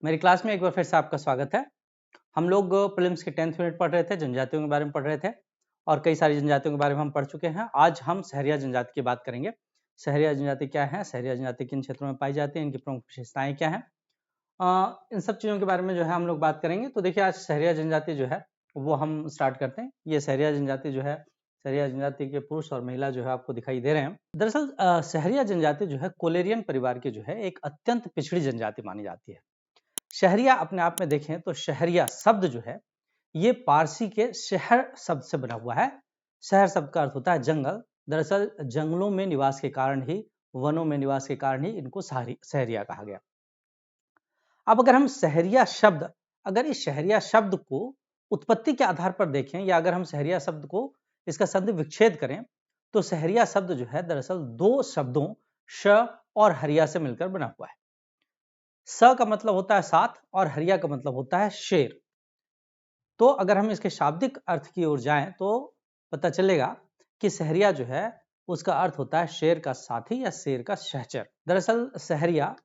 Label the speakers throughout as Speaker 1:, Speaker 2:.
Speaker 1: मेरी क्लास में एक बार फिर से आपका स्वागत है। हम लोग प्रीलिम्स के 10th यूनिट पढ़ रहे थे, जनजातियों के बारे में पढ़ रहे थे और कई सारी जनजातियों के बारे में हम पढ़ चुके हैं। आज हम सहरिया जनजाति की बात करेंगे। सहरिया जनजाति क्या है, सहरिया जनजाति किन क्षेत्रों में पाई जाती है, इनकी प्रमुख विशेषताएं क्या हैं, इन सब चीज़ों के बारे में जो है हम लोग बात करेंगे। तो देखिए, आज सहरिया जनजाति जो है वो हम स्टार्ट करते हैं। ये सहरिया जनजाति जो है, सहरिया जनजाति के पुरुष और महिला जो है आपको दिखाई दे रहे हैं। दरअसल सहरिया जनजाति जो है कोलेरियन परिवार की जो है एक अत्यंत पिछड़ी जनजाति मानी जाती है। शहरिया अपने आप में देखें तो शहरिया शब्द जो है ये पारसी के शहर शब्द से बना हुआ है। शहर शब्द का अर्थ होता है जंगल। दरअसल जंगलों में निवास के कारण ही, वनों में निवास के कारण ही इनको शहरिया कहा गया। अब अगर हम शहरिया शब्द, अगर इस शहरिया शब्द को उत्पत्ति के आधार पर देखें या अगर हम शहरिया शब्द को इसका संधि विच्छेद करें तो शहरिया शब्द जो है दरअसल दो शब्दों श और हरिया से मिलकर बना हुआ है। स का मतलब होता है साथ और हरिया का मतलब होता है शेर। तो अगर हम इसके शाब्दिक अर्थ की ओर जाएं तो पता चलेगा कि सहरिया जो है उसका अर्थ होता है शेर का साथी या शेर का सहचर। दरअसल सहरिया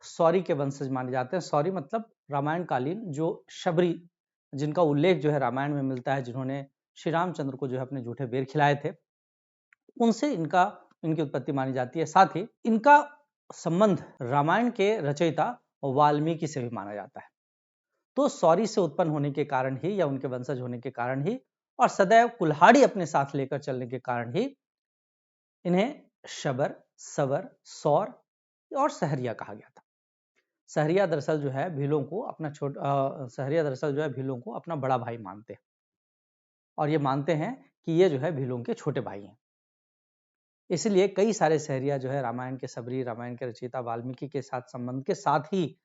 Speaker 1: सौरी के वंशज माने जाते हैं। सौरी मतलब रामायण कालीन जो शबरी, जिनका उल्लेख जो है रामायण में मिलता है, जिन्होंने श्री रामचंद्र को जो है अपने झूठे बेर खिलाए थे, उनसे इनकी उत्पत्ति मानी जाती है। साथ ही इनका संबंध रामायण के रचयिता वाल्मीकि से भी माना जाता है। तो सौरी से उत्पन्न होने के कारण ही या उनके वंशज होने के कारण ही और सदैव कुल्हाड़ी अपने साथ लेकर चलने के कारण ही इन्हें शबर, सवर, सौर और सहरिया कहा गया था। सहरिया दरअसल जो है भीलों को अपना सहरिया दरअसल जो है भीलों को अपना बड़ा भाई मानते हैं और ये मानते हैं कि ये जो है भीलों के छोटे भाई हैं। इसलिए कई सारे सहरिया जो है रामायण के सबरी, रामायण के रचयिता वाल्मीकि के साथ संबंध के साथ ही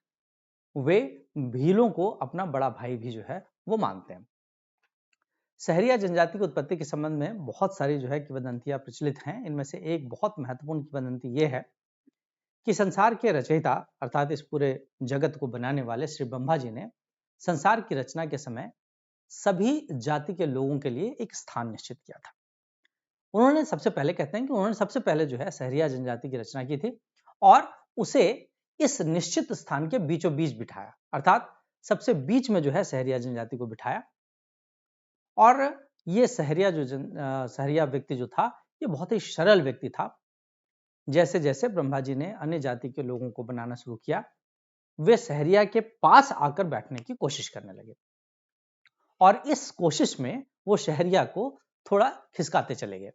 Speaker 1: वे भीलों को अपना बड़ा भाई भी जो है वो मानते हैं। सहरिया जनजाति की उत्पत्ति के संबंध में बहुत सारी जो है किंवदंतियां प्रचलित हैं। इनमें से एक बहुत महत्वपूर्ण किंवदंती ये है कि संसार के रचयिता अर्थात इस पूरे जगत को बनाने वाले श्री ब्रह्मा जी ने संसार की रचना के समय सभी जाति के लोगों के लिए एक स्थान निश्चित किया था। उन्होंने सबसे पहले, कहते हैं कि उन्होंने सबसे पहले जो है सहरिया जनजाति की रचना की थी और उसे इस निश्चित स्थान के बीचों बीच बिठाया, अर्थात सबसे बीच में जो है सहरिया जनजाति को बिठाया। और ये सहरिया व्यक्ति जो था ये बहुत ही सरल व्यक्ति था। जैसे जैसे ब्रह्मा जी ने अन्य जाति के लोगों को बनाना शुरू किया, वे सहरिया के पास आकर बैठने की कोशिश करने लगे और इस कोशिश में वो शहरिया को थोड़ा खिसकाते चले गए।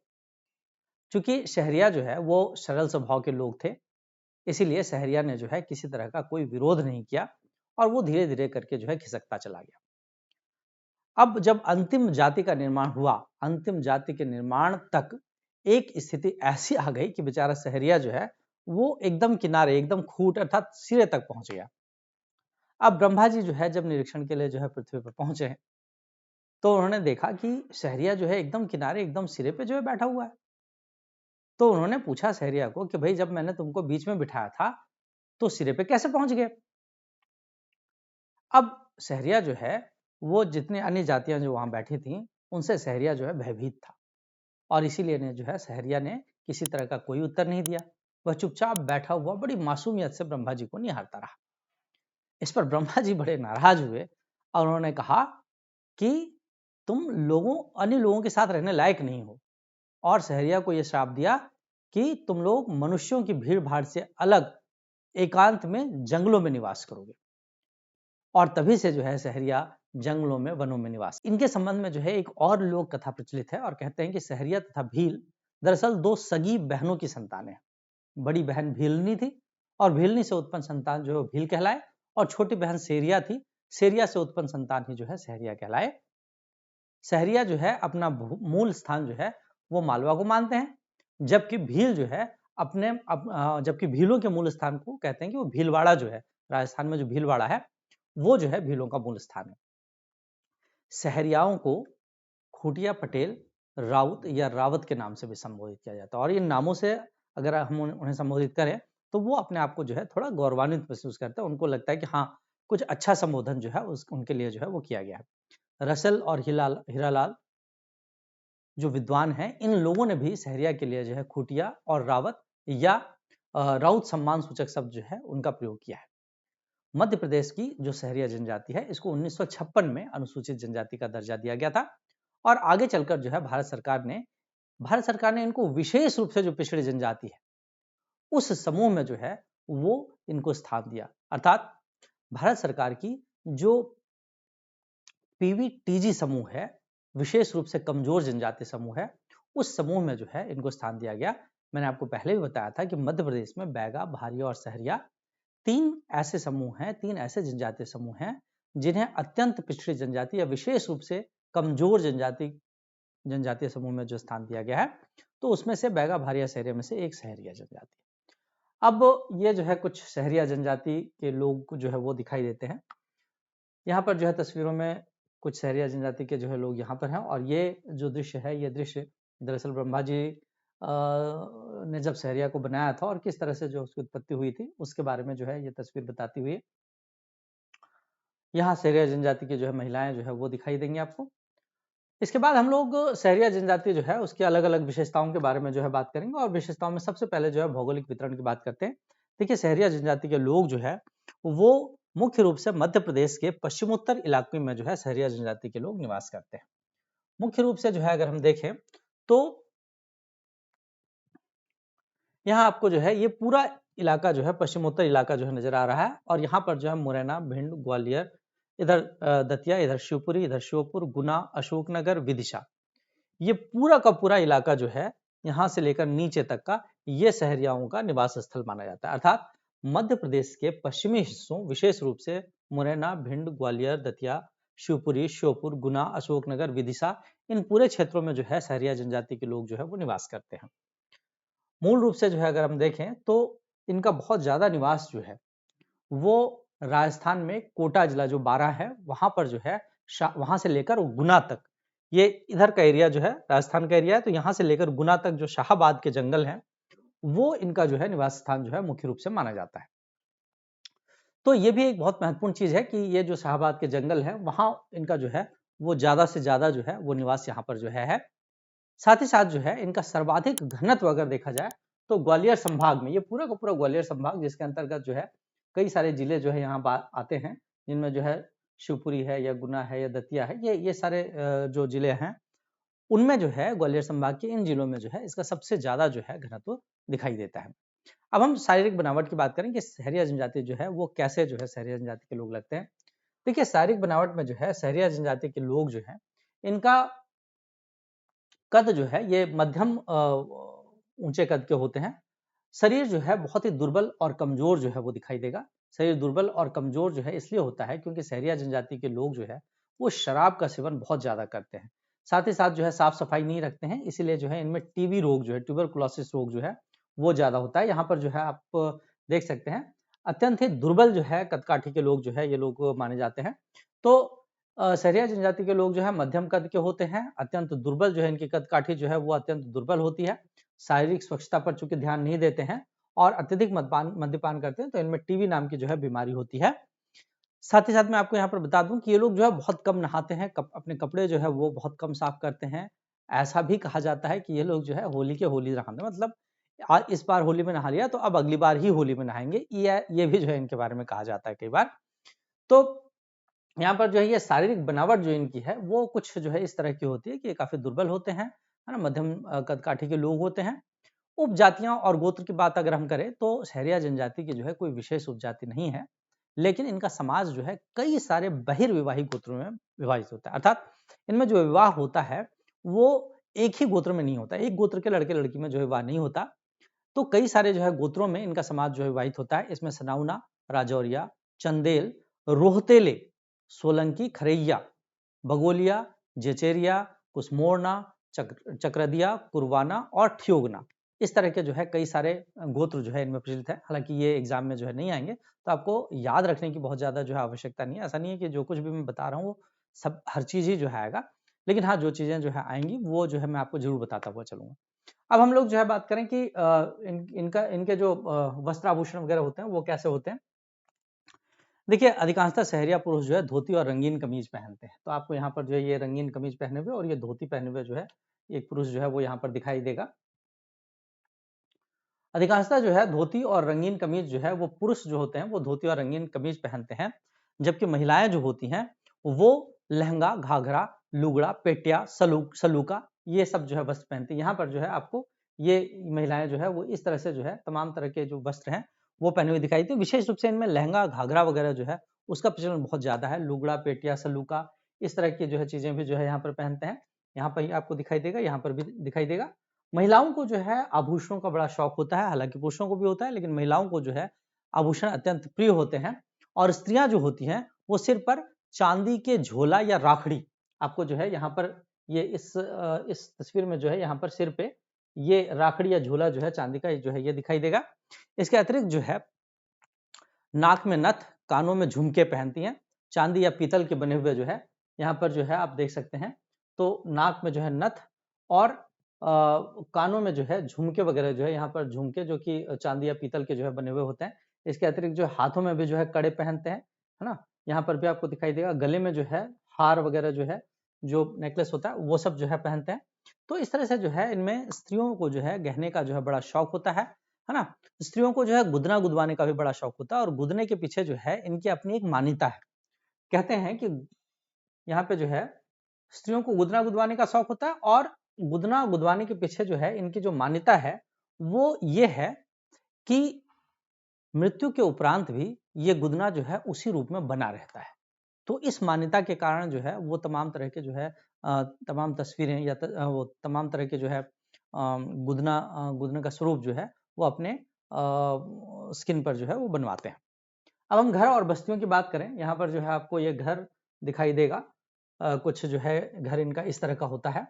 Speaker 1: क्योंकि शहरिया जो है वो सरल स्वभाव के लोग थे, इसीलिए सहरिया ने जो है किसी तरह का कोई विरोध नहीं किया और वो धीरे धीरे करके जो है खिसकता चला गया। अब जब अंतिम जाति का निर्माण हुआ, अंतिम जाति के निर्माण तक एक स्थिति ऐसी आ गई कि बेचारा सहरिया जो है वो एकदम किनारे, एकदम खूंट अर्थात सिरे तक पहुंच गया। अब ब्रह्मा जी जो है जब निरीक्षण के लिए जो है पृथ्वी पर पहुंचे तो उन्होंने देखा कि सहरिया जो है एकदम किनारे, एकदम सिरे पे जो है बैठा हुआ है। तो उन्होंने पूछा सहरिया को कि भाई, जब मैंने तुमको बीच में बिठाया था तो सिरे पे कैसे पहुंच गए? अब सहरिया जो है वो जितने अन्य जातियां जो वहां बैठी थी उनसे सहरिया जो है भयभीत था और इसीलिए ने जो है सहरिया ने किसी तरह का कोई उत्तर नहीं दिया। वह चुपचाप बैठा हुआ बड़ी मासूमियत से ब्रह्मा जी को निहारता रहा। इस पर ब्रह्मा जी बड़े नाराज हुए और उन्होंने कहा कि तुम अन्य लोगों के साथ रहने लायक नहीं हो, और सहरिया को यह श्राप दिया कि तुम लोग मनुष्यों की भीड़ भाड़ से अलग एकांत में जंगलों में निवास करोगे। और तभी से जो है सहरिया जंगलों में, वनों में निवास। इनके संबंध में जो है एक और लोक कथा प्रचलित है और कहते हैं कि सहरिया तथा भील दरअसल दो सगी बहनों की संतान है। बड़ी बहन भीलनी थी और भीलनी से उत्पन्न संतान जो है भील कहलाए और छोटी बहन सेरिया थी। सेरिया से उत्पन्न संतान ही जो है सहरिया कहलाए। सहरिया जो है अपना मूल स्थान जो है वो मालवा को मानते हैं, जबकि भील जो है जबकि भीलों के मूल स्थान को कहते हैं कि वो भीलवाड़ा जो है, राजस्थान में जो भीलवाड़ा है वो जो है भीलों का मूल स्थान है। सहरियाओं को खूटिया, पटेल, राउत या रावत के नाम से भी संबोधित किया जाता है और इन नामों से अगर हम उन्हें संबोधित करें तो वो अपने आप को जो है थोड़ा गौरवान्वित महसूस करते हैं। उनको लगता है कि हाँ, कुछ अच्छा संबोधन जो है उनके लिए जो है वो किया गया है। रसल और हीरालाल जो विद्वान हैं, इन लोगों ने भी सहरिया के लिए जो है खूटिया और रावत या राउत सम्मान सूचक शब्द जो है उनका प्रयोग किया है। मध्य प्रदेश की जो सहरिया जनजाति है इसको 1956 में अनुसूचित जनजाति का दर्जा दिया गया था और आगे चलकर जो है भारत सरकार ने इनको विशेष रूप से जो पिछड़ी जनजाति है उस समूह में जो है वो इनको स्थान दिया। अर्थात भारत सरकार की जो पीवीटीजी समूह है, विशेष रूप से कमजोर जनजाति समूह है, उस समूह में जो है इनको स्थान दिया गया। मैंने आपको पहले भी बताया था कि मध्य प्रदेश में बैगा, भारिया और सहरिया तीन ऐसे समूह हैं, तीन ऐसे जनजातीय समूह हैं जिन्हें अत्यंत पिछड़ी जनजाति या विशेष रूप से कमजोर जनजातीय समूह में जो स्थान दिया गया है, तो उसमें से बैगा, भारिया, सहरिया में से एक सहरिया जनजाति। अब ये जो है कुछ सहरिया जनजाति के लोग जो है वो दिखाई देते हैं। यहाँ पर जो है तस्वीरों में कुछ सहरिया जनजाति के जो है लोग यहाँ पर हैं और ये जो दृश्य है, ये दृश्य दरअसल ब्रह्मा जी ने जब सहरिया को बनाया था और किस तरह से जो उसकी उत्पत्ति हुई थी उसके बारे में जो है ये तस्वीर बताती हुई। यहाँ सहरिया जनजाति की जो है महिलाएं जो है वो दिखाई देंगी आपको। इसके बाद हम लोग सहरिया जनजाति जो है उसकी अलग अलग विशेषताओं के बारे में जो है बात करेंगे और विशेषताओं में सबसे पहले जो है भौगोलिक वितरण की बात करते हैं। देखिए सहरिया जनजाति के लोग जो है वो मुख्य रूप से मध्य प्रदेश के पश्चिमोत्तर इलाके में जो है सहरिया जनजाति के लोग निवास करते हैं। मुख्य रूप से जो है अगर हम देखें तो यहाँ आपको जो है ये पूरा इलाका जो है पश्चिमोत्तर इलाका जो है नजर आ रहा है और यहाँ पर जो है मुरैना, भिंड, ग्वालियर, इधर दतिया, इधर शिवपुरी, इधर श्योपुर, गुना, अशोकनगर, विदिशा, ये पूरा का पूरा इलाका जो है यहाँ से लेकर नीचे तक का ये सहरियाओं का निवास स्थल माना जाता है। अर्थात मध्य प्रदेश के पश्चिमी हिस्सों विशेष रूप से मुरैना, भिंड, ग्वालियर, दतिया, शिवपुरी, श्योपुर, गुना, अशोकनगर, विदिशा, इन पूरे क्षेत्रों में जो है सहरिया जनजाति के लोग जो है वो निवास करते हैं। मूल रूप से जो है अगर हम देखें तो इनका बहुत ज्यादा निवास जो है वो राजस्थान में कोटा जिला जो बारां है वहां पर जो है वहां से लेकर गुना तक, ये इधर का एरिया जो है राजस्थान का एरिया है, तो यहाँ से लेकर गुना तक जो शाहाबाद के जंगल हैं वो इनका जो है निवास स्थान जो है मुख्य रूप से माना जाता है। तो ये भी एक बहुत महत्वपूर्ण चीज है कि ये जो शाहाबाद के जंगल है वहां इनका जो है वो ज्यादा से ज्यादा जो है वो निवास यहाँ पर जो है। साथ ही साथ जो है इनका सर्वाधिक घनत्व अगर देखा जाए तो ग्वालियर संभाग में, ये पूरा का पूरा ग्वालियर संभाग जिसके अंतर्गत जो है कई सारे जिले जो है यहाँ आते हैं, जिनमें जो है शिवपुरी है या गुना है या दतिया है, ये सारे जो जिले हैं उनमें जो है ग्वालियर संभाग के इन जिलों में जो है इसका सबसे ज्यादा जो है घनत्व दिखाई देता है। अब हम शारीरिक बनावट की बात करें कि सहरिया जनजाति जो है वो कैसे जो है सहरिया जनजाति के लोग लगते हैं। देखिए शारीरिक बनावट में जो है सहरिया जनजाति के लोग जो है इनका कद जो है ये मध्यम ऊंचे कद के होते हैं। शरीर जो है बहुत ही दुर्बल और कमजोर जो है वो दिखाई देगा। शरीर दुर्बल और कमजोर जो है इसलिए होता है क्योंकि सहरिया जनजाति के लोग जो है वो शराब का सेवन बहुत ज्यादा करते हैं। साथ ही साथ जो है साफ सफाई नहीं रखते हैं, इसीलिए जो है इनमें टीबी रोग जो है, ट्यूबरकुलोसिस रोग जो है वो ज्यादा होता है। यहाँ पर जो है आप देख सकते हैं अत्यंत ही दुर्बल जो है कदकाठी के लोग जो है ये लोग माने जाते हैं। तो सहरिया जनजाति के लोग जो है मध्यम कद के होते हैं, अत्यंत दुर्बल जो है इनकी कदकाठी जो है वो अत्यंत दुर्बल होती है, शारीरिक स्वच्छता पर चूंकि ध्यान नहीं देते हैं और अत्यधिक मद्यपान करते हैं तो इनमें टीबी नाम की जो है बीमारी होती है। साथ ही साथ मैं आपको यहाँ पर बता दूं कि ये लोग जो है बहुत कम नहाते हैं, अपने कपड़े जो है वो बहुत कम साफ करते हैं। ऐसा भी कहा जाता है कि ये लोग जो है होली के होली नहाते हैं, मतलब आज इस बार होली में नहा लिया तो अब अगली बार ही होली में नहाएंगे, ये भी जो है इनके बारे में कहा जाता है कई बार। तो यहाँ पर जो है ये शारीरिक बनावट जो इनकी है वो कुछ जो है इस तरह की होती है कि ये काफी दुर्बल होते हैं, है ना, मध्यम कदकाठी के लोग होते हैं। उपजातियां और गोत्र की बात अगर हम करें तो सहरिया जनजाति की जो है कोई विशेष उपजाति नहीं है, लेकिन इनका समाज जो है कई सारे बहिर्विवाही गोत्रों में विभाजित होता है। अर्थात इनमें जो विवाह होता है वो एक ही गोत्र में नहीं होता, एक गोत्र के लड़के लड़की में जो विवाह नहीं होता, तो कई सारे जो है गोत्रों में इनका समाज जो है विवाहित होता है। इसमें सनाउना, राजौरिया, चंदेल, रोहतेले, सोलंकी, खरैया, बगोलिया, जेचेरिया, कुसमोरना, चक्रदिया, कुरवाना और ठियोगना, इस तरह के जो है कई सारे गोत्र जो है इनमें प्रचलित है। हालांकि ये एग्जाम में जो है नहीं आएंगे, तो आपको याद रखने की बहुत ज्यादा जो है आवश्यकता नहीं है। ऐसा नहीं है कि जो कुछ भी मैं बता रहा हूँ वो सब हर चीज ही जो है आएगा, लेकिन हाँ जो चीजें जो है आएंगी वो जो है मैं आपको जरूर बताता हुआ चलूंगा। अब हम लोग जो है बात करें कि इनके जो वस्त्र आभूषण वगैरह होते हैं वो कैसे होते हैं। देखिए अधिकांशतः सहरिया पुरुष जो है धोती और रंगीन कमीज पहनते हैं, तो आपको यहाँ पर जो है ये रंगीन कमीज पहने हुए और ये धोती पहने हुए जो है एक पुरुष जो है वो यहाँ पर दिखाई देगा। अधिकांशतः जो है धोती और रंगीन कमीज जो है वो पुरुष जो होते हैं वो धोती और रंगीन कमीज पहनते हैं, जबकि महिलाएं जो होती हैं वो लहंगा, घाघरा, लुगड़ा, पेटिया, सलूका ये सब जो है वस्त्र पहनती है। यहाँ पर जो है आपको ये महिलाएं जो है वो इस तरह से जो है तमाम तरह के जो वस्त्र हैं वो पहने हुए दिखाई देते हैं। विशेष रूप से इनमें लहंगा, घाघरा वगैरह जो है उसका प्रचलन बहुत ज्यादा है। लुगड़ा, पेटिया, सलूका इस तरह की जो है चीजें भी जो है यहाँ पर पहनते हैं। यहाँ पर ही आपको दिखाई देगा, यहाँ पर भी दिखाई देगा। महिलाओं को जो है आभूषणों का बड़ा शौक होता है, हालांकि पुरुषों को भी होता है, लेकिन महिलाओं को जो है आभूषण अत्यंत प्रिय होते हैं। और स्त्रियां जो होती हैं वो सिर पर चांदी के झोला या राखड़ी, आपको जो है यहाँ पर ये इस तस्वीर में जो है यहाँ पर सिर पे ये राखड़ी या झोला जो है चांदी का जो है ये दिखाई देगा। इसके अतिरिक्त जो है नाक में नथ, कानों में झुमके पहनती हैं, चांदी या पीतल के बने हुए जो है यहाँ पर जो है आप देख सकते हैं। तो नाक में जो है नथ और कानों में जो है झुमके वगैरह जो है यहाँ पर झुमके जो कि चांदी या पीतल के जो है बने हुए होते हैं। इसके अतिरिक्त जो हाथों में भी जो है कड़े पहनते हैं, है ना। यहाँ पर भी आपको दिखाई देगा। गले में जो है हार वगैरह जो है, जो नेकलेस होता है वो सब जो है पहनते हैं। तो इस तरह से जो है इनमें स्त्रियों को जो है गहने का जो है बड़ा शौक होता है ना। स्त्रियों को जो है गुदना गुदवाने का भी बड़ा शौक होता है, और गुदने के पीछे जो है इनकी अपनी एक मान्यता है। कहते हैं कि यहाँ पे जो है स्त्रियों को गुदना गुदवाने का शौक होता है, और गुदना गुदवाने के पीछे जो है इनकी जो मान्यता है वो ये है कि मृत्यु के उपरांत भी ये गुदना जो है उसी रूप में बना रहता है। तो इस मान्यता के कारण जो है वो तमाम तरह के जो है तमाम तस्वीरें या वो तमाम तरह के जो है गुदना का स्वरूप जो है वो अपने स्किन पर जो है वो बनवाते हैं। अब हम घर और बस्तियों की बात करें, यहाँ पर जो है आपको ये घर दिखाई देगा। कुछ जो है घर इनका इस तरह का होता है।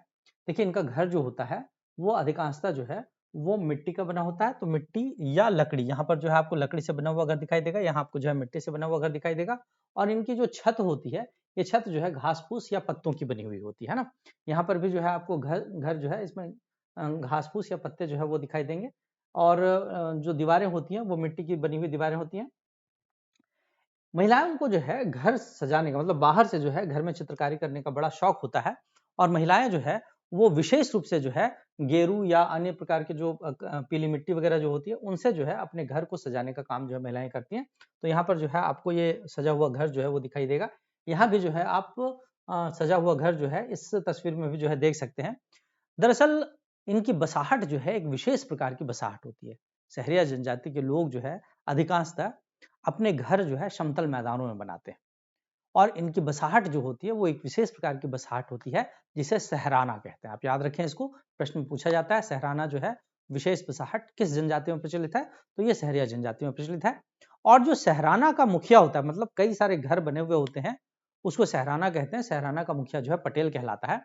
Speaker 1: देखिए इनका घर जो होता है वो अधिकांशतः जो है वो मिट्टी का बना होता है। तो मिट्टी या लकड़ी, यहाँ पर जो है आपको लकड़ी से बना हुआ घर दिखाई देगा, यहाँ आपको जो है मिट्टी से बना हुआ घर दिखाई देगा। और इनकी जो छत होती है, ये छत जो है घास फूस या पत्तों की बनी हुई होती है ना। यहाँ पर भी जो है आपको घर घर जो है इसमें घास फूस या पत्ते जो है वो दिखाई देंगे। और जो दीवारें होती हैं वो मिट्टी की बनी हुई दीवारें होती हैं। महिलाओं को जो है घर सजाने का मतलब बाहर से जो है घर में चित्रकारी करने का बड़ा शौक होता है। और महिलाएं जो है वो विशेष रूप से जो है गेरू या अन्य प्रकार के जो पीली मिट्टी वगैरह जो होती है उनसे जो है अपने घर को सजाने का काम जो है महिलाएं करती हैं। तो यहाँ पर जो है आपको ये सजा हुआ घर जो है वो दिखाई देगा। यहाँ भी जो है आप सजा हुआ घर जो है इस तस्वीर में भी जो है देख सकते हैं। दरअसल इनकी बसाहट जो है एक विशेष प्रकार की बसाहट होती है। सहरिया जनजाति के लोग जो है अधिकांशतः अपने घर जो है समतल मैदानों में बनाते हैं। और इनकी बसाहट जो होती है वो एक विशेष प्रकार की बसाहट होती है जिसे सहराना कहते हैं। आप याद रखें इसको, प्रश्न में पूछा जाता है सहराना जो है विशेष बसाहट किस जनजाति में प्रचलित है, तो ये सहरिया जनजाति में प्रचलित है। और जो सहराना का मुखिया होता है, मतलब कई सारे घर बने हुए होते हैं, उसको सहराना कहते हैं। सहराना का मुखिया जो है पटेल कहलाता है।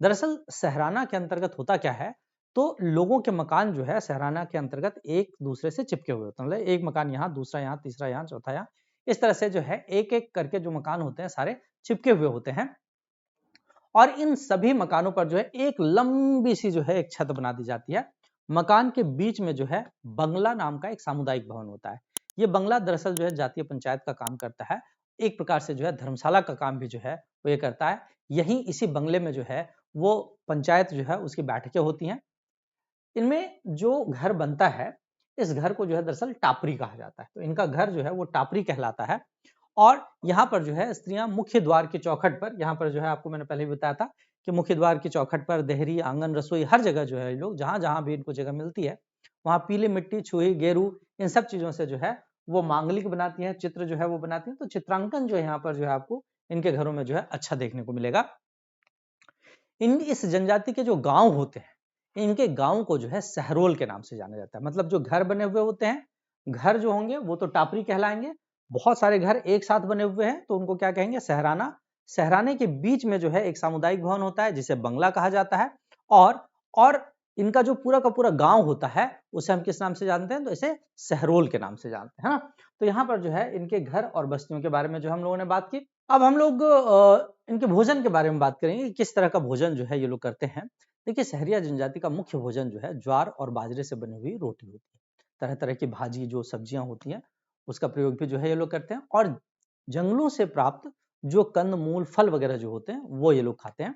Speaker 1: दरअसल सहराना के अंतर्गत होता क्या है, तो लोगों के मकान जो है सहराना के अंतर्गत एक दूसरे से चिपके हुए होते हैं। मतलब एक मकान यहाँ, दूसरा यहाँ, तीसरा यहाँ, चौथा यहाँ, इस तरह से जो है एक एक करके जो मकान होते हैं सारे चिपके हुए होते हैं। और इन सभी मकानों पर जो है एक लंबी सी जो है एक छत बना दी जाती है। मकान के बीच में जो है बंगला नाम का एक सामुदायिक भवन होता है। ये बंगला दरअसल जो है जातीय पंचायत का काम करता है। एक प्रकार से जो है धर्मशाला का काम भी जो है वो ये करता है। यही इसी बंगले में जो है वो पंचायत जो है उसकी बैठकें होती हैं। इनमें जो घर बनता है, इस घर को जो है दरअसल टापरी कहा जाता है। तो इनका घर जो है वो टापरी कहलाता है। और यहाँ पर जो है स्त्रियां मुख्य द्वार की चौखट पर, यहाँ पर जो है आपको मैंने पहले भी बताया था कि मुख्य द्वार की चौखट पर देहरी, आंगन, रसोई हर जगह जो है लोग जहां जहां भी इनको जगह मिलती है वहां पीली मिट्टी, छुई, गेरू इन सब चीजों से जो है वो मांगलिक बनाती हैं, चित्र जो है वो बनाती हैं। तो चित्रांकन जो है यहाँ पर जो है आपको इनके घरों में जो है अच्छा देखने को मिलेगा। इस जनजाति के जो गांव होते हैं, इनके गांव को जो है सहरोल के नाम से जाना जाता है। मतलब जो घर बने हुए होते हैं, घर जो होंगे वो तो टापरी कहलाएंगे। बहुत सारे घर एक साथ बने हुए हैं तो उनको क्या कहेंगे, सहराना। सहराने के बीच में जो है एक सामुदायिक भवन होता है जिसे बंगला कहा जाता है। और इनका जो पूरा का पूरा गांव होता है उसे हम किस नाम से जानते हैं, तो इसे सहरोल के नाम से जानते हैं, है ना। तो यहाँ पर जो है इनके घर और बस्तियों के बारे में जो हम लोगों ने बात की। अब हम लोग इनके भोजन के बारे में बात करेंगे, किस तरह का भोजन जो है ये लोग करते हैं। देखिए सहरिया जनजाति का मुख्य भोजन जो है ज्वार और बाजरे से बनी हुई रोटी होती है। तरह तरह की भाजी जो सब्जियां होती हैं उसका प्रयोग भी जो है ये लोग करते हैं। और जंगलों से प्राप्त जो कंद मूल फल वगैरह जो होते हैं वो ये लोग खाते हैं।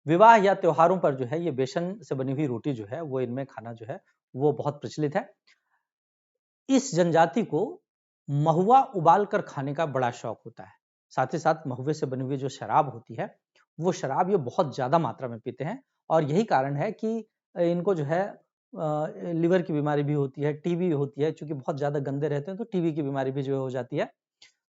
Speaker 1: विवाह या त्योहारों पर जो है ये बेसन से बनी हुई रोटी जो है वो इनमें खाना जो है वो बहुत प्रचलित है। इस जनजाति को महुआ उबाल कर खाने का बड़ा शौक होता है। साथ ही साथ महुए से बनी हुई जो शराब होती है, वो शराब ये बहुत ज़्यादा मात्रा में पीते हैं और यही कारण है कि इनको जो है लिवर की बीमारी भी होती है, टीबी होती है, चूँकि बहुत ज़्यादा गंदे रहते हैं तो टीबी की बीमारी भी जो है हो जाती है।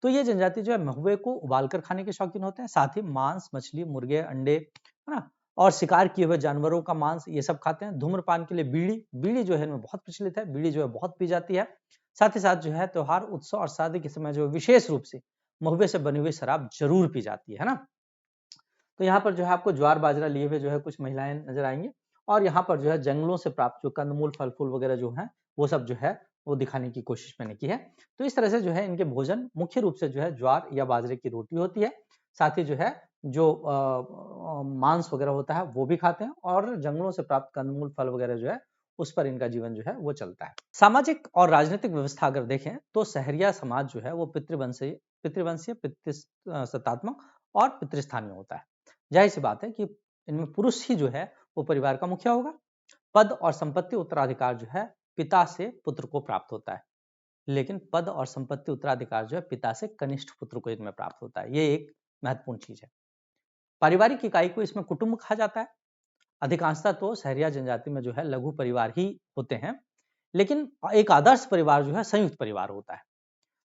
Speaker 1: तो ये जनजाति जो है महुए को उबाल कर खाने के शौकीन होते हैं, साथ ही मांस, मछली, मुर्गे, अंडे, है ना? और शिकार किए हुए जानवरों का मांस ये सब खाते हैं। धूम्रपान के लिए बीड़ी जो है इनमें बहुत प्रचलित है, बीड़ी जो है बहुत पी जाती है। साथ ही साथ जो है त्योहार, उत्सव और शादी के समय जो विशेष रूप से महुए से बनी हुई शराब ज़रूर पी जाती है ना? तो यहाँ पर जो है आपको ज्वार बाजरा लिए हुए जो है कुछ महिलाएं नजर आएंगी और यहाँ पर जो है जंगलों से प्राप्त जो कंदमूल, फल फूल वगैरह जो है वो सब जो है वो दिखाने की कोशिश मैंने की है। तो इस तरह से जो है इनके भोजन मुख्य रूप से जो है ज्वार या बाजरे की रोटी होती है। साथ ही जो है जो मांस वगैरह होता है वो भी खाते हैं और जंगलों से प्राप्त कंदमूल, फल वगैरह जो है उस पर इनका जीवन जो है वो चलता है। सामाजिक और राजनीतिक व्यवस्था अगर देखें तो सहरिया समाज जो है वो पितृवंशीय, पितृसत्तात्मक और पितृस्थानीय होता है। जाहिर सी बात है कि इनमें पुरुष ही जो है वो परिवार का मुखिया होगा। पद और संपत्ति उत्तराधिकार जो है पिता से पुत्र को प्राप्त होता है, लेकिन पद और संपत्ति उत्तराधिकार जो है पिता से कनिष्ठ पुत्र को इनमें प्राप्त होता है। ये एक महत्वपूर्ण चीज है। पारिवारिक इकाई को इसमें कुटुंब कहा जाता है। अधिकांशतः तो सहरिया जनजाति में जो है लघु परिवार ही होते हैं, लेकिन एक आदर्श परिवार जो है संयुक्त परिवार होता है।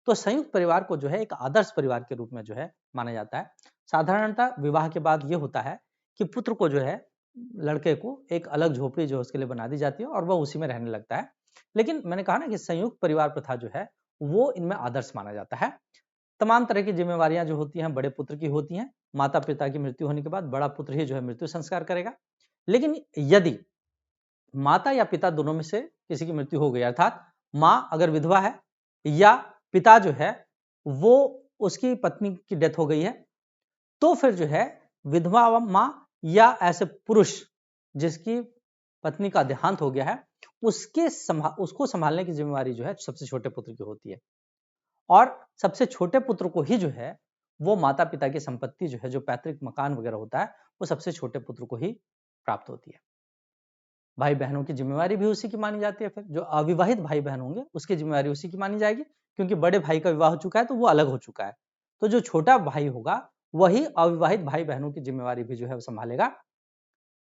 Speaker 1: तो संयुक्त परिवार को जो है एक आदर्श परिवार के रूप में जो है माना जाता है। साधारणतः विवाह के बाद ये होता है कि पुत्र को जो है लड़के को एक अलग झोपड़ी जो है उसके लिए बना दी जाती है और वह उसी में रहने लगता है। लेकिन मैंने कहा ना कि संयुक्त परिवार प्रथा जो है वो इनमें आदर्श माना जाता है। तमाम तरह की जिम्मेवारियां जो होती हैं बड़े पुत्र की होती हैं। माता पिता की मृत्यु होने के बाद बड़ा पुत्र ही जो है मृत्यु संस्कार करेगा। लेकिन यदि माता या पिता दोनों में से किसी की मृत्यु हो गई, अर्थात माँ अगर विधवा है या पिता जो है वो उसकी पत्नी की डेथ हो गई है, तो फिर जो है विधवा माँ या ऐसे पुरुष जिसकी पत्नी का देहांत हो गया है उसको संभालने की जिम्मेवारी जो है सबसे छोटे पुत्र की होती है। और सबसे छोटे पुत्र को ही जो है वो माता पिता की संपत्ति जो है, जो पैतृक मकान वगैरह होता है, वो सबसे छोटे पुत्र को ही प्राप्त होती है। भाई बहनों की जिम्मेवारी भी उसी की मानी जाती है। फिर जो अविवाहित भाई बहन होंगे उसकी जिम्मेवारी उसी की मानी जाएगी, क्योंकि बड़े भाई का विवाह हो चुका है तो वो अलग हो चुका है। तो जो छोटा भाई होगा वही अविवाहित भाई बहनों की जिम्मेवारी भी जो है वो संभालेगा।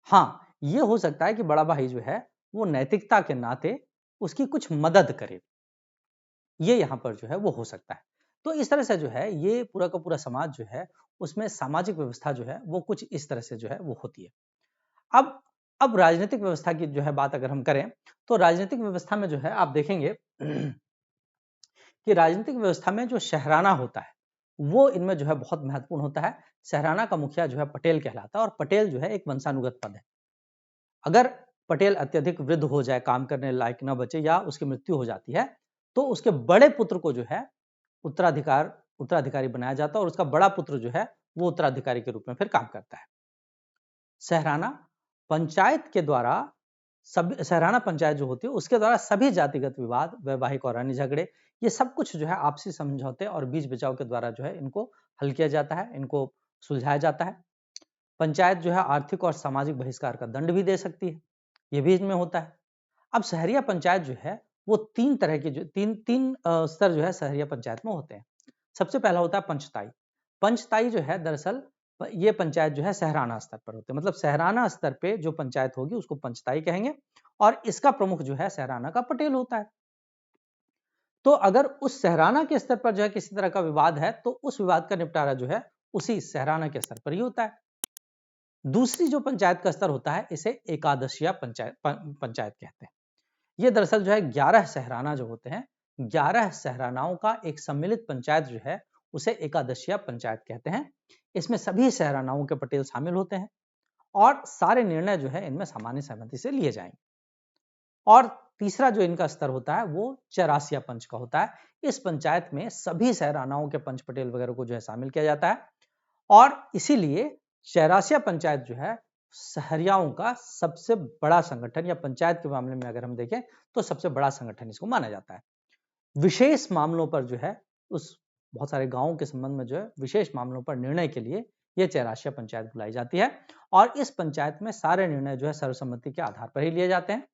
Speaker 1: हाँ, ये हो सकता है कि बड़ा भाई जो है वो नैतिकता के नाते उसकी कुछ मदद करे, ये यहाँ पर जो है वो हो सकता है। तो इस तरह से जो है ये पूरा का पूरा समाज जो है उसमें सामाजिक व्यवस्था जो है वो कुछ इस तरह से जो है वो होती है। अब अब राजनीतिक व्यवस्था की जो है बात अगर हम करें तो राजनीतिक व्यवस्था में जो है आप देखेंगे कि राजनीतिक व्यवस्था में जो शहराना होता है वो इनमें जो है बहुत महत्वपूर्ण होता है। शहराना का मुखिया जो है पटेल कहलाता है और पटेल जो है एक वंशानुगत पद है। अगर पटेल अत्यधिक वृद्ध हो जाए, काम करने लायक न बचे या उसकी मृत्यु हो जाती है तो उसके बड़े पुत्र को जो है उत्तराधिकारी बनाया जाता है और उसका बड़ा पुत्र जो है वो उत्तराधिकारी के रूप में फिर काम करता है। सहराना पंचायत के द्वारा सहराना पंचायत जो होती है उसके द्वारा सभी जातिगत विवाद, वैवाहिक और अन्य झगड़े, ये सब कुछ जो है आपसी समझौते और बीच बचाव के द्वारा जो है इनको हल किया जाता है, इनको सुलझाया जाता है। पंचायत जो है आर्थिक और सामाजिक बहिष्कार का दंड भी दे सकती है, ये भी इनमें होता है। अब सहरिया पंचायत जो है वो तीन तरह के जो तीन तीन स्तर जो है सहरिया पंचायत में होते हैं। सबसे पहला होता है पंचताई। पंचताई जो है दरअसल ये पंचायत जो है सहराना स्तर पर होते हैं, मतलब सहराना स्तर पे जो पंचायत होगी उसको पंचताई कहेंगे और इसका प्रमुख जो है सहराना का पटेल होता है। तो अगर उस सहराना के स्तर पर जो है किसी तरह का विवाद है तो उस विवाद का निपटारा जो है उसी सहराना के स्तर पर ही होता है। दूसरी जो पंचायत का स्तर होता है इसे एकादशिया पंचायत कहते हैं। ये दरअसल जो है 11 सहराना जो होते हैं, 11 सहरानाओं का एक सम्मिलित पंचायत जो है उसे एकादशिया पंचायत कहते हैं। इसमें सभी सहरानाओं के पटेल शामिल होते हैं और सारे निर्णय जो है इनमें सामान्य सहमति से लिए जाएंगे। और तीसरा जो इनका स्तर होता है वो चौरासिया पंच का होता है। इस पंचायत में सभी सहरानाओं के पंच पटेल वगैरह को जो है शामिल किया जाता है और इसीलिए चौरासिया पंचायत जो है सहरियाओं का सबसे बड़ा संगठन, या पंचायत के मामले में अगर हम देखें तो सबसे बड़ा संगठन इसको माना जाता है। विशेष मामलों पर जो है उस बहुत सारे गांवों के संबंध में जो है विशेष मामलों पर निर्णय के लिए ये चौरासिया पंचायत बुलाई जाती है और इस पंचायत में सारे निर्णय जो है सर्वसम्मति के आधार पर ही लिए जाते हैं।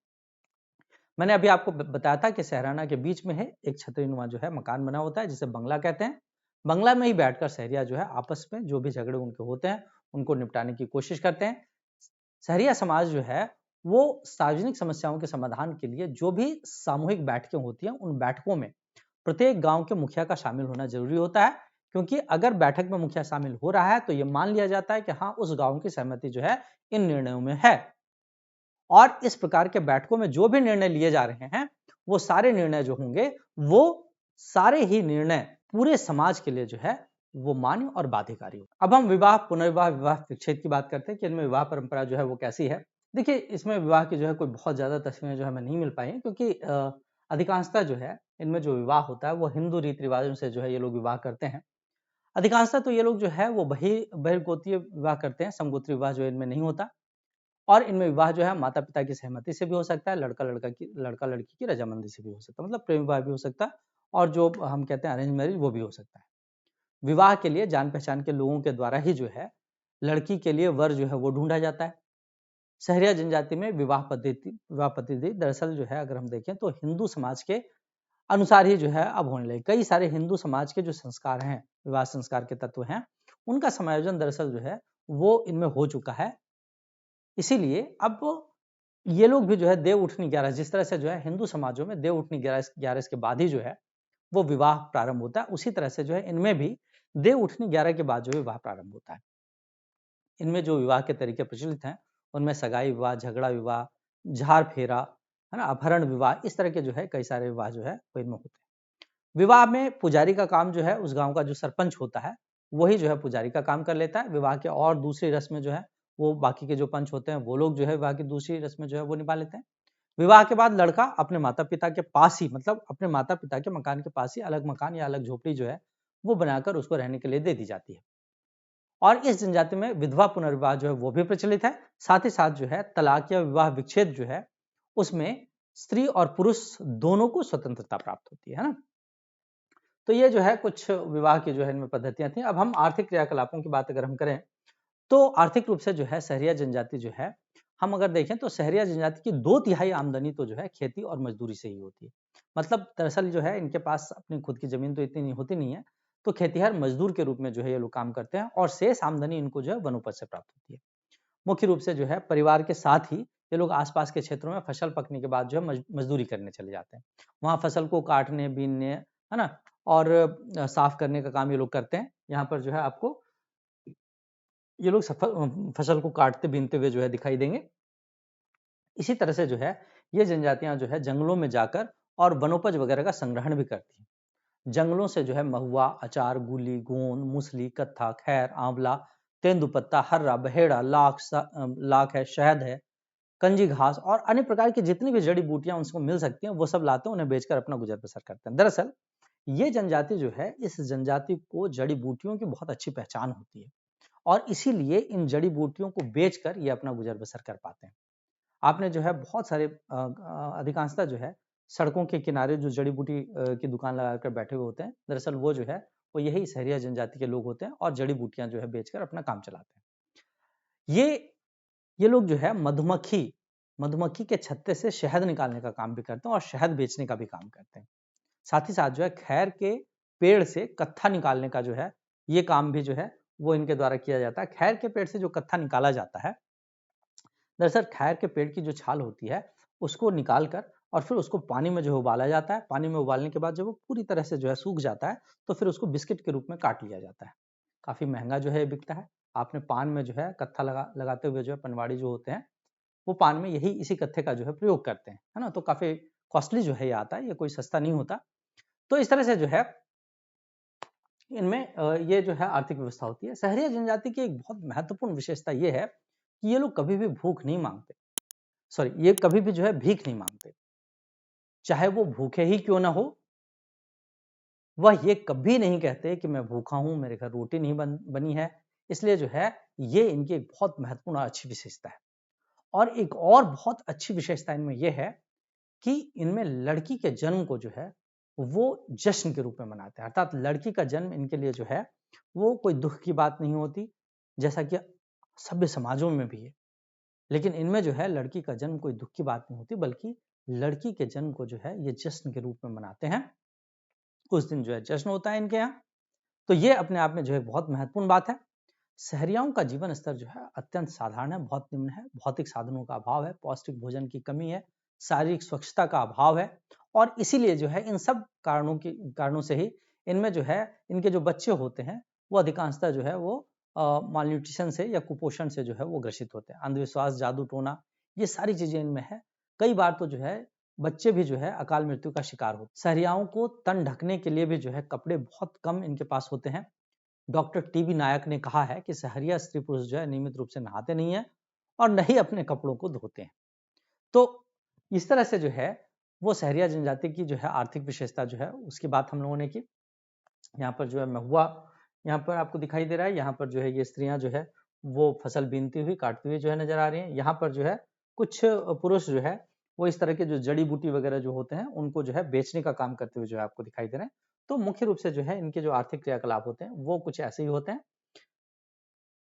Speaker 1: मैंने अभी आपको बताया था कि सहराना के बीच में है एक छतरीनुमा जो है मकान बना होता है जिसे बंगला कहते हैं। बंगला में ही बैठकर सहरिया जो है आपस में जो भी झगड़े उनके होते हैं उनको निपटाने की कोशिश करते हैं। सहरिया समाज जो है वो सार्वजनिक समस्याओं के समाधान के लिए जो भी सामूहिक बैठकें होती हैं उन बैठकों में प्रत्येक गांव के मुखिया का शामिल होना जरूरी होता है, क्योंकि अगर बैठक में मुखिया शामिल हो रहा है तो यह मान लिया जाता है कि हाँ उस गांव की सहमति जो है इन निर्णयों में है। और इस प्रकार के बैठकों में जो भी निर्णय लिए जा रहे हैं वो सारे निर्णय जो होंगे वो सारे ही निर्णय पूरे समाज के लिए जो है वो मान्य और बाध्यकारी हो। अब हम विवाह, पुनर्विवाह, विवाह विच्छेद की बात करते हैं कि इनमें विवाह परंपरा जो है वो कैसी है। देखिए इसमें विवाह की जो है कोई बहुत ज्यादा तस्वीरें जो हमें नहीं मिल पाई क्योंकि अधिकांशतः जो है इनमें जो विवाह होता है वो हिंदू रीति रिवाजों से जो है ये लोग विवाह करते हैं। अधिकांशतः तो ये लोग जो है वो बहिर्गोत्रीय विवाह करते हैं, समगोत्री विवाह जो इनमें नहीं होता। और इनमें विवाह जो है माता पिता की सहमति से भी हो सकता है, लड़का लड़की की रजामंदी से भी हो सकता है, मतलब प्रेम विवाह भी हो सकता है। और जो हम कहते हैं अरेंज मैरिज वो भी हो सकता है। विवाह के लिए जान पहचान के लोगों के द्वारा ही जो है लड़की के लिए वर जो है वो ढूंढा जाता है। सहरिया जनजाति में विवाह पद्धति दरअसल जो है अगर हम देखें तो हिंदू समाज के अनुसार ही जो है अब होने लगे। कई सारे हिंदू समाज के जो संस्कार हैं, विवाह संस्कार के तत्व हैं, उनका समायोजन दरअसल जो है वो इनमें हो चुका है। इसीलिए अब ये लोग भी जो है देव उठनी 11, जिस तरह से जो है हिंदू समाजों में देव उठनी 11 के बाद ही जो है वो विवाह प्रारंभ होता है, उसी तरह से जो है इनमें भी देव उठनी 11 के बाद जो विवाह प्रारंभ होता है। इनमें जो विवाह के तरीके प्रचलित हैं उनमें सगाई विवाह, झगड़ा विवाह, झार फेरा, है ना, अपहरण विवाह, इस तरह के जो है कई सारे विवाह जो है वो इनमें होते हैं। विवाह में पुजारी का काम जो है उस गांव का जो सरपंच होता है वही जो है पुजारी का काम कर लेता है। विवाह के और दूसरी रस्में जो है वो बाकी के जो पंच होते हैं वो लोग जो है विवाह की दूसरी रस्में जो है वो निभा लेते हैं। विवाह के बाद लड़का अपने माता पिता के पास ही, मतलब अपने माता पिता के मकान के पास ही अलग मकान या अलग झोपड़ी जो है वो बनाकर उसको रहने के लिए दे दी जाती है। और इस जनजाति में विधवा पुनर्विवाह जो है वो भी प्रचलित है। साथ ही साथ जो है तलाक या विवाह विच्छेद जो है उसमें स्त्री और पुरुष दोनों को स्वतंत्रता प्राप्त होती है ना। तो ये जो है कुछ विवाह की जो है इनमें पद्धतियां थी। अब हम आर्थिक क्रियाकलापों की बात अगर हम करें तो आर्थिक रूप से जो है सहरिया जनजाति जो है, हम अगर देखें तो सहरिया जनजाति की 2/3 आमदनी तो जो है खेती और मजदूरी से ही होती है। मतलब दरअसल जो है इनके पास अपनी खुद की जमीन तो इतनी नहीं होती नहीं है, तो खेतीहर मजदूर के रूप में जो है ये लोग काम करते हैं और शेष आमदनी इनको जो है वनोपज से प्राप्त होती है। मुख्य रूप से जो है परिवार के साथ ही ये लोग आसपास के क्षेत्रों में फसल पकने के बाद जो है मजदूरी करने चले जाते हैं। वहां फसल को काटने, बीनने, है ना, और साफ करने का काम ये लोग करते हैं। यहाँ पर जो है आपको ये लोग फसल को काटते बीनते हुए जो है दिखाई देंगे। इसी तरह से जो है ये जनजातियां जो है जंगलों में जाकर और वनोपज वगैरह का संग्रहण भी करती हैं। जंगलों से जो है महुआ, अचार, गुली, गोंद, मूसली, कत्था, खैर, आंवला, तेंदुपत्ता, हर्रा, बहेड़ा, लाख है, शहद है, कंजी घास और अन्य प्रकार की जितनी भी जड़ी बूटियां उनको मिल सकती हैं वो सब लाते हैं, उन्हें बेचकर अपना गुजर बसर करते हैं। दरअसल ये जनजाति जो है, इस जनजाति को जड़ी बूटियों की बहुत अच्छी पहचान होती है और इसीलिए इन जड़ी बूटियों को बेचकर ये अपना गुजर बसर कर पाते हैं। आपने जो है बहुत सारे अधिकांशतः जो है सड़कों के किनारे जो जड़ी बूटी की दुकान लगाकर बैठे हुए होते हैं, दरअसल वो जो है वो यही सहरिया जनजाति के लोग होते हैं और जड़ी बूटियां जो है बेचकर अपना काम चलाते हैं। ये लोग जो है मधुमक्खी के छत्ते से शहद निकालने का काम भी करते हैं और शहद बेचने का भी काम करते हैं। साथ ही साथ जो है खैर के पेड़ से कत्था निकालने का जो है ये काम भी जो है वो इनके द्वारा किया जाता है। खैर के पेड़ से जो कत्था निकाला जाता है, दरअसल खैर के पेड़ की जो छाल होती है उसको निकाल कर और फिर उसको पानी में जो है उबाला जाता है। पानी में उबालने के बाद जब वो पूरी तरह से जो है सूख जाता है तो फिर उसको बिस्किट के रूप में काट लिया जाता है। काफी महंगा जो है बिकता है। आपने पान में जो है कत्था लगाते हुए जो है पनवाड़ी जो होते हैं वो पान में इसी कत्थे का जो है प्रयोग करते हैं, है ना। तो काफी कॉस्टली जो है ये आता है, ये कोई सस्ता नहीं होता। तो इस तरह से जो है इनमें ये जो है आर्थिक व्यवस्था होती है। सहरिया जनजाति की एक बहुत महत्वपूर्ण विशेषता ये है कि ये लोग कभी भी भूख नहीं मांगते, सॉरी, ये कभी भी जो है भीख नहीं मांगते। चाहे वो भूखे ही क्यों ना हो, वह ये कभी नहीं कहते कि मैं भूखा हूं, मेरे घर रोटी नहीं बनी है। इसलिए जो है ये इनकी एक बहुत महत्वपूर्ण और अच्छी विशेषता है। और एक और बहुत अच्छी विशेषता इनमें यह है कि इनमें लड़की के जन्म को जो है वो जश्न के रूप में मनाते हैं। अर्थात लड़की का जन्म इनके लिए जो है वो कोई दुख की बात नहीं होती, जैसा कि सभ्य समाजों में भी है। लेकिन इनमें जो है लड़की का जन्म कोई दुख की बात नहीं होती, बल्कि लड़की के जन्म को जो है ये जश्न के रूप में मनाते हैं। उस दिन जो है जश्न होता है इनके यहाँ। तो ये अपने आप में जो है बहुत महत्वपूर्ण बात है। सहरियाओं का जीवन स्तर जो है अत्यंत साधारण है, बहुत निम्न है। भौतिक साधनों का अभाव है, पौष्टिक भोजन की कमी है, शारीरिक स्वच्छता का अभाव है, और इसीलिए जो है इन सब कारणों से ही इनमें जो है इनके जो बच्चे होते हैं वो अधिकांशतः जो है वो मालन्यूट्रिशन से या कुपोषण से जो है वो ग्रसित होते हैं। अंधविश्वास, जादू टोना, ये सारी चीजें इनमें है। कई बार तो जो है बच्चे भी जो है अकाल मृत्यु का शिकार होते हैं। सहरियाओं को तन ढकने के लिए भी जो है कपड़े बहुत कम इनके पास होते हैं। डॉक्टर टीबी नायक ने कहा है कि सहरिया स्त्री पुरुष जो है नियमित रूप से नहाते नहीं है और न ही अपने कपड़ों को धोते हैं। तो इस तरह से जो है वो सहरिया जनजाति की जो है आर्थिक विशेषता जो है उसकी बात हम लोगों ने की। यहाँ पर जो है महुआ यहाँ पर आपको दिखाई दे रहा है। यहाँ पर जो है ये स्त्रियां जो है वो फसल बीनती हुई, काटती हुई जो है नजर आ रही हैं। यहाँ पर जो है कुछ पुरुष जो है वो इस तरह के जो जड़ी बूटी वगैरह जो होते हैं उनको जो है बेचने का काम करते हुए जो है आपको दिखाई दे रहे हैं। तो मुख्य रूप से जो है इनके जो आर्थिक क्रियाकलाप होते हैं वो कुछ ऐसे ही होते हैं।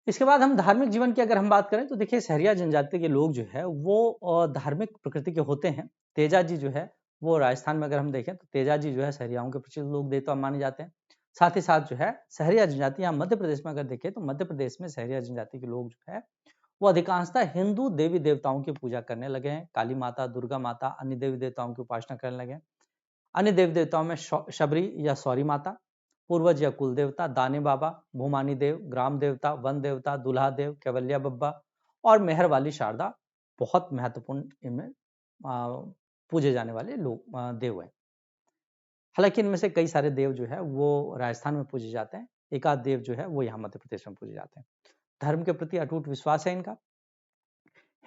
Speaker 1: इसके बाद हम धार्मिक जीवन की अगर हम बात करें तो देखिए सहरिया जनजाति के लोग जो है वो धार्मिक प्रकृति के होते हैं। तेजा जी जो है वो राजस्थान में अगर हम देखें तो तेजा जी जो है सहरियाओं के प्रचलित लोक देवता माने जाते हैं। साथ ही साथ जो है सहरिया जनजाति यहाँ मध्य प्रदेश में अगर देखें तो मध्य प्रदेश में सहरिया जनजाति के लोग जो है वो अधिकांशतः हिंदू देवी देवताओं की पूजा करने लगे हैं। काली माता, दुर्गा माता, अन्य देवी देवताओं की उपासना करने लगे हैं। अन्य देवी देवताओं में शबरी या सौरी माता, पूर्वज या कुल देवता, दाने बाबा, भूमानी देव, ग्राम देवता, वन देवता, दुल्हा देव, केवल्या बब्बा और मेहर वाली शारदा बहुत महत्वपूर्ण इनमें पूजे जाने वाले लोग देव हैं। हालांकि इनमें से कई सारे देव जो है वो राजस्थान में पूजे जाते हैं, एक आध देव जो है वो यहाँ मध्य प्रदेश में पूजे जाते हैं। धर्म के प्रति अटूट विश्वास है इनका।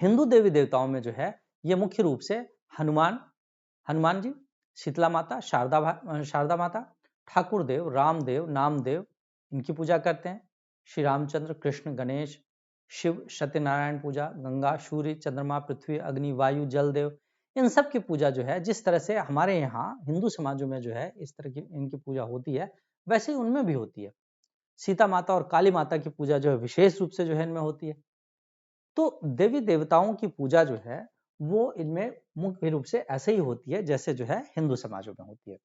Speaker 1: हिंदू देवी देवताओं में जो है ये मुख्य रूप से हनुमान जी, शीतला माता, शारदा माता, ठाकुर देव, रामदेव, नामदेव इनकी पूजा करते हैं। श्री रामचंद्र, कृष्ण, गणेश, शिव, सत्यनारायण पूजा, गंगा, सूर्य, चंद्रमा, पृथ्वी, अग्नि, वायु, जल देव, इन सब की पूजा जो है जिस तरह से हमारे यहाँ हिंदू समाजों में जो है इस तरह की इनकी पूजा होती है वैसे ही उनमें भी होती है। सीता माता और काली माता की पूजा जो है विशेष रूप से जो है इनमें होती है। तो देवी देवताओं की पूजा जो है वो इनमें मुख्य रूप से ऐसे ही होती है जैसे जो है हिंदू समाजों में होती है।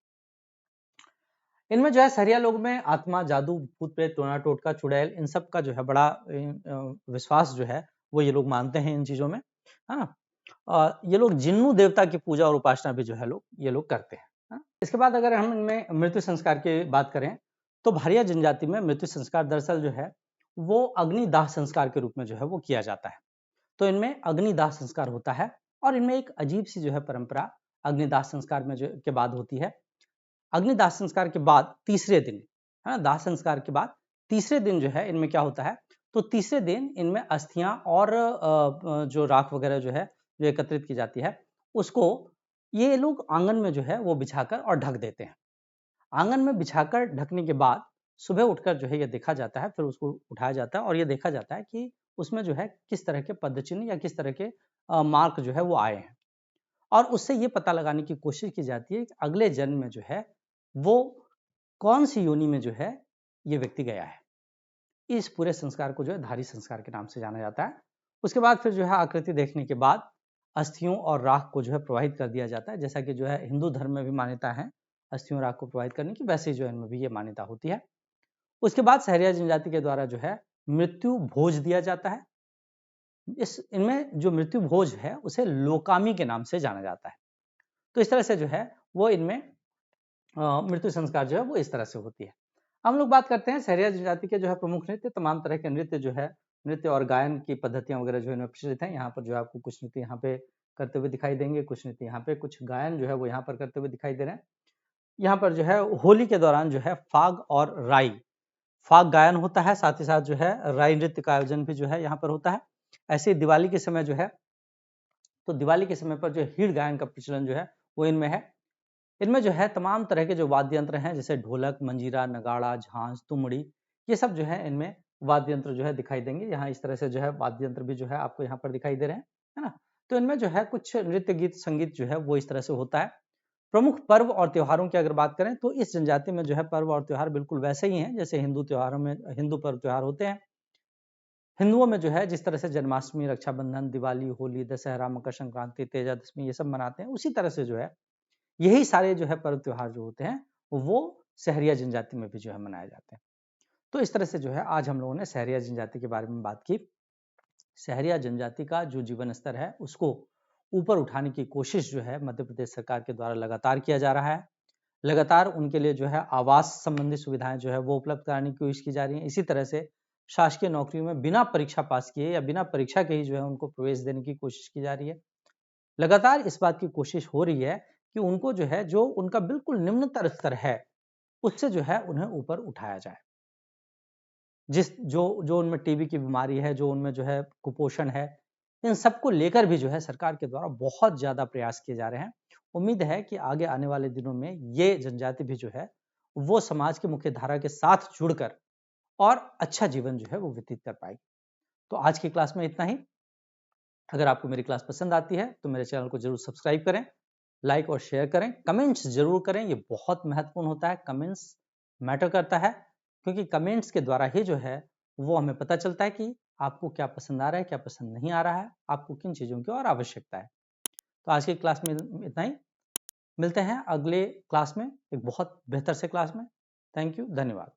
Speaker 1: इनमें जो है सहरिया लोग में आत्मा, जादू, भूत प्रेत, टोना टोटका, चुड़ैल इन सब का जो है बड़ा विश्वास जो है वो ये लोग मानते हैं इन चीजों में, है ना। ये लोग जिन्नू देवता की पूजा और उपासना भी जो है ये लोग करते हैं, है ना? इसके बाद अगर हम इनमें मृत्यु संस्कार की बात करें तो भारिया जनजाति में मृत्यु संस्कार दरअसल जो है वो अग्निदाह संस्कार के रूप में जो है वो किया जाता है। तो इनमें अग्निदाह संस्कार होता है और इनमें एक अजीब सी जो है परंपरा अग्निदाह संस्कार में जो के बाद होती है। अग्निदाह संस्कार के बाद तीसरे दिन, है ना, दाह संस्कार के बाद तीसरे दिन जो है इनमें क्या होता है, तो तीसरे दिन इनमें अस्थियां और जो राख वगैरह जो है जो एकत्रित की जाती है उसको ये लोग आंगन में जो है वो बिछाकर और ढक देते हैं। आंगन में बिछाकर ढकने के बाद सुबह उठकर जो है ये देखा जाता है, फिर उसको उठाया जाता है और ये देखा जाता है कि उसमें जो है किस तरह के पदचिन्ह या किस तरह के मार्क जो है वो आए हैं, और उससे ये पता लगाने की कोशिश की जाती है कि अगले जन्म में जो है वो कौन सी योनि में जो है ये व्यक्ति गया है। इस पूरे संस्कार को जो है धारी संस्कार के नाम से जाना जाता है। उसके बाद फिर जो है आकृति देखने के बाद अस्थियों और राख को जो है प्रवाहित कर दिया जाता है, जैसा कि जो है हिंदू धर्म में भी मान्यता है अस्थियों राख को प्रवाहित करने की, वैसे ही जो है इनमें भी ये मान्यता होती है। उसके बाद सहरिया जनजाति के द्वारा जो है मृत्यु भोज दिया जाता है। इनमें जो मृत्यु भोज है उसे लोकामी के नाम से जाना जाता है। तो इस तरह से जो है वो इनमें मृत्यु संस्कार जो है वो इस तरह से होती है। हम लोग बात करते हैं सहरिया जनजाति के जो है प्रमुख नृत्य, तमाम तरह के नृत्य जो है नृत्य और गायन की पद्धतियां वगैरह जो है प्रचलित हैं। यहाँ पर जो है आपको कुछ नृत्य यहाँ पे करते हुए दिखाई देंगे, कुछ नृत्य यहाँ पे, कुछ गायन जो है वो यहाँ पर करते हुए दिखाई दे रहे हैं। यहाँ पर जो है होली के दौरान जो है फाग और राई, फाग गायन होता है, साथ ही साथ जो है राई नृत्य का आयोजन भी जो है यहाँ पर होता है। ऐसे ही दिवाली के समय जो है, तो दिवाली के समय पर जो हीड़ गायन का प्रचलन जो है वो इनमें है। इनमें जो है तमाम तरह के जो वाद्य यंत्र हैं जैसे ढोलक, मंजीरा, नगाड़ा, झांझ, तुमड़ी, ये सब जो है इनमें वाद्य यंत्र जो है दिखाई देंगे। यहाँ इस तरह से जो है वाद्य यंत्र भी जो है आपको यहाँ पर दिखाई दे रहे हैं, है ना। तो इनमें जो है कुछ नृत्य, गीत, संगीत जो है वो इस तरह से होता है। प्रमुख पर्व और त्योहारों की अगर बात करें तो इस जनजाति में जो है पर्व और त्योहार बिल्कुल वैसे ही हैं जैसे हिंदू त्योहारों में हिंदू पर्व त्योहार होते हैं। हिंदुओं में जो है जिस तरह से जन्माष्टमी, रक्षाबंधन, दिवाली, होली, दशहरा, मकर संक्रांति, तेजादशमी ये सब मनाते हैं, उसी तरह से जो है यही सारे जो है पर्व त्योहार जो होते हैं वो सहरिया जनजाति में भी जो है मनाए जाते हैं। तो इस तरह से जो है आज हम लोगों ने सहरिया जनजाति के बारे में बात की। सहरिया जनजाति का जो जीवन स्तर है उसको ऊपर उठाने की कोशिश जो है मध्य प्रदेश सरकार के द्वारा लगातार किया जा रहा है। लगातार उनके लिए जो है आवास संबंधी सुविधाएं जो है वो उपलब्ध कराने की कोशिश की जा रही है। इसी तरह से शासकीय नौकरियों में बिना परीक्षा पास किए या बिना परीक्षा के ही जो है उनको प्रवेश देने की कोशिश की जा रही है। लगातार इस बात की कोशिश हो रही है कि उनको जो है जो उनका बिल्कुल निम्नतर स्तर है उससे जो है उन्हें ऊपर उठाया जाए। जिस जो जो उनमें टीबी की बीमारी है, जो उनमें जो है कुपोषण है, इन सबको लेकर भी जो है सरकार के द्वारा बहुत ज्यादा प्रयास किए जा रहे हैं। उम्मीद है कि आगे आने वाले दिनों में ये जनजाति भी जो है वो समाज की मुख्य धारा के साथ जुड़कर और अच्छा जीवन जो है वो व्यतीत कर पाएगी। तो आज की क्लास में इतना ही। अगर आपको मेरी क्लास पसंद आती है तो मेरे चैनल को जरूर सब्सक्राइब करें, लाइक और शेयर करें, कमेंट्स जरूर करें। ये बहुत महत्वपूर्ण होता है, कमेंट्स मैटर करता है, क्योंकि कमेंट्स के द्वारा ही जो है वो हमें पता चलता है कि आपको क्या पसंद आ रहा है, क्या पसंद नहीं आ रहा है, आपको किन चीज़ों की और आवश्यकता है। तो आज की क्लास में इतना ही। मिलते हैं अगले क्लास में एक बहुत बेहतर से क्लास में। थैंक यू, धन्यवाद।